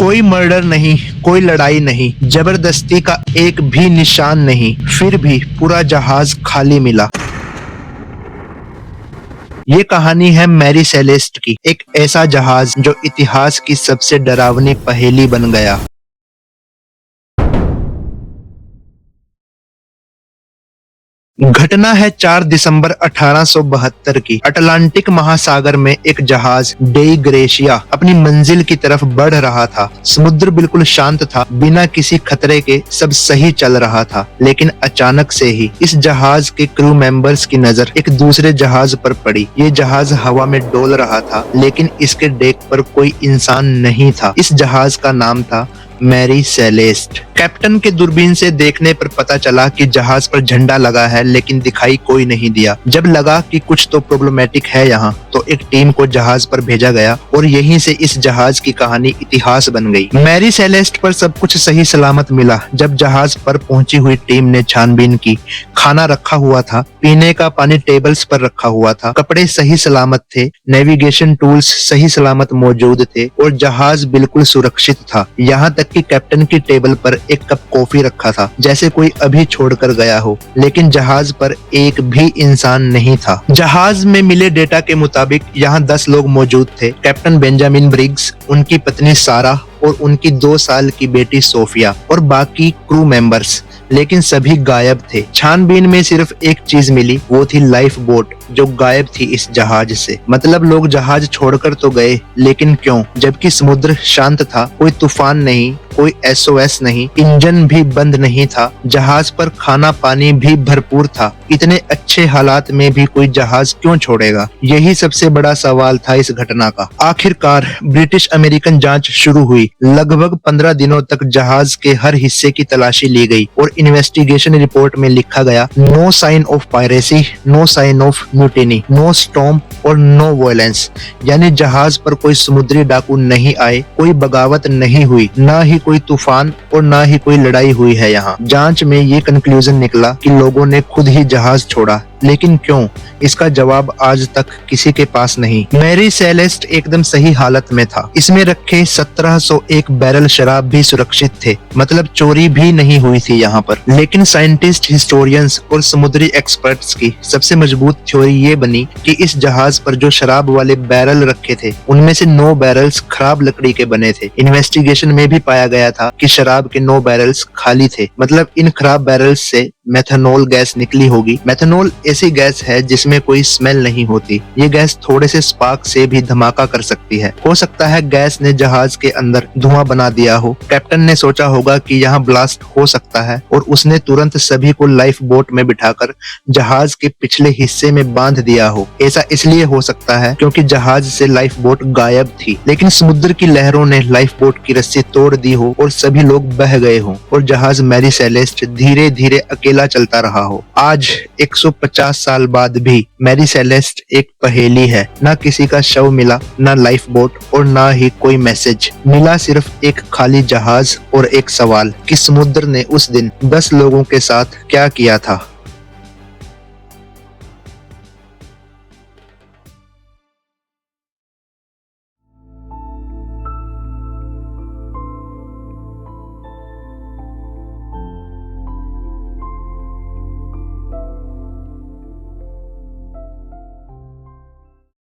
कोई मर्डर नहीं, कोई लड़ाई नहीं, जबरदस्ती का एक भी निशान नहीं, फिर भी पूरा जहाज खाली मिला। ये कहानी है मैरी सेलेस्ट की, एक ऐसा जहाज जो इतिहास की सबसे डरावनी पहेली बन गया। घटना है 4 दिसंबर 1872 की। अटलांटिक महासागर में एक जहाज डेई ग्रेशिया अपनी मंजिल की तरफ बढ़ रहा था। समुद्र बिल्कुल शांत था, बिना किसी खतरे के सब सही चल रहा था। लेकिन अचानक से ही इस जहाज के क्रू मेंबर्स की नजर एक दूसरे जहाज पर पड़ी। ये जहाज हवा में डोल रहा था, लेकिन इसके डेक पर कोई इंसान नहीं था। इस जहाज का नाम था मैरी सेलेस्ट। कैप्टन के दूरबीन से देखने पर पता चला कि जहाज पर झंडा लगा है, लेकिन दिखाई कोई नहीं दिया। जब लगा कि कुछ तो प्रॉब्लमेटिक है यहाँ, तो एक टीम को जहाज पर भेजा गया और यहीं से इस जहाज की कहानी इतिहास बन गई। मैरी सेलेस्ट पर सब कुछ सही सलामत मिला। जब जहाज पर पहुंची हुई टीम ने छानबीन की, खाना रखा हुआ था, पीने का पानी टेबल्स पर रखा हुआ था, कपड़े सही सलामत थे, नेविगेशन टूल्स सही सलामत मौजूद थे और जहाज बिल्कुल सुरक्षित था। यहाँ तक कि कैप्टन की टेबल पर एक कप कॉफी रखा था, जैसे कोई अभी छोड़कर गया हो। लेकिन जहाज पर एक भी इंसान नहीं था। जहाज में मिले डेटा के मुताबिक यहाँ 10 लोग मौजूद थे। कैप्टन बेंजामिन ब्रिग्स, उनकी पत्नी सारा और उनकी 2 साल की बेटी सोफिया और बाकी क्रू मेंबर्स, लेकिन सभी गायब थे। छानबीन में सिर्फ एक चीज मिली, वो थी लाइफ बोट, जो गायब थी इस जहाज से। मतलब लोग जहाज छोड़कर तो गए, लेकिन क्यों? जबकि समुद्र शांत था, कोई तूफान नहीं, कोई एसओएस नहीं, इंजन भी बंद नहीं था, जहाज पर खाना पानी भी भरपूर था। इतने अच्छे हालात में भी कोई जहाज क्यों छोड़ेगा? यही सबसे बड़ा सवाल था इस घटना का। आखिरकार ब्रिटिश अमेरिकन जांच शुरू हुई। लगभग 15 दिनों तक जहाज के हर हिस्से की तलाशी ली गई और इन्वेस्टिगेशन रिपोर्ट में लिखा गया, no sign of piracy, no sign of mutiny, no storm और नो वायलेंस। यानी जहाज पर कोई समुद्री डाकू नहीं आए, कोई बगावत नहीं हुई, ना ही कोई तूफान और ना ही कोई लड़ाई हुई है यहाँ। जांच में ये कंक्लूजन निकला कि लोगों ने खुद ही जहाज छोड़ा, लेकिन क्यों? इसका जवाब आज तक किसी के पास नहीं। मैरी सेलेस्ट एकदम सही हालत में था। इसमें रखे 1701 बैरल शराब भी सुरक्षित थे, मतलब चोरी भी नहीं हुई थी यहाँ पर। लेकिन साइंटिस्ट, हिस्टोरियंस और समुद्री एक्सपर्ट्स की सबसे मजबूत थ्योरी ये बनी कि इस जहाज पर जो शराब वाले बैरल रखे थे, उनमें से 9 बैरल्स खराब लकड़ी के बने थे। इन्वेस्टिगेशन में भी पाया गया था कि शराब के 9 बैरल्स खाली थे। मतलब इन खराब बैरल्स से मेथनॉल गैस निकली होगी। मेथनॉल ऐसी गैस है जिसमें कोई स्मेल नहीं होती। ये गैस थोड़े से स्पार्क से भी धमाका कर सकती है। हो सकता है गैस ने जहाज के अंदर धुआं बना दिया हो। कैप्टन ने सोचा होगा कि यहाँ ब्लास्ट हो सकता है और उसने तुरंत सभी को लाइफ बोट में बिठाकर जहाज के पिछले हिस्से में बांध दिया हो। ऐसा इसलिए हो सकता है क्योंकि जहाज से लाइफ बोट गायब थी, लेकिन समुद्र की लहरों ने लाइफ बोट की रस्सी तोड़ दी हो और सभी लोग बह गए हो और जहाज मैरी सेलेस्ट धीरे धीरे अकेला चलता रहा हो। आज 150 साल बाद भी मैरी सेलेस्ट एक पहेली है। ना किसी का शव मिला, ना लाइफ बोट और ना ही कोई मैसेज मिला। सिर्फ एक खाली जहाज और एक सवाल कि समुद्र ने उस दिन 10 लोगों के साथ क्या किया था।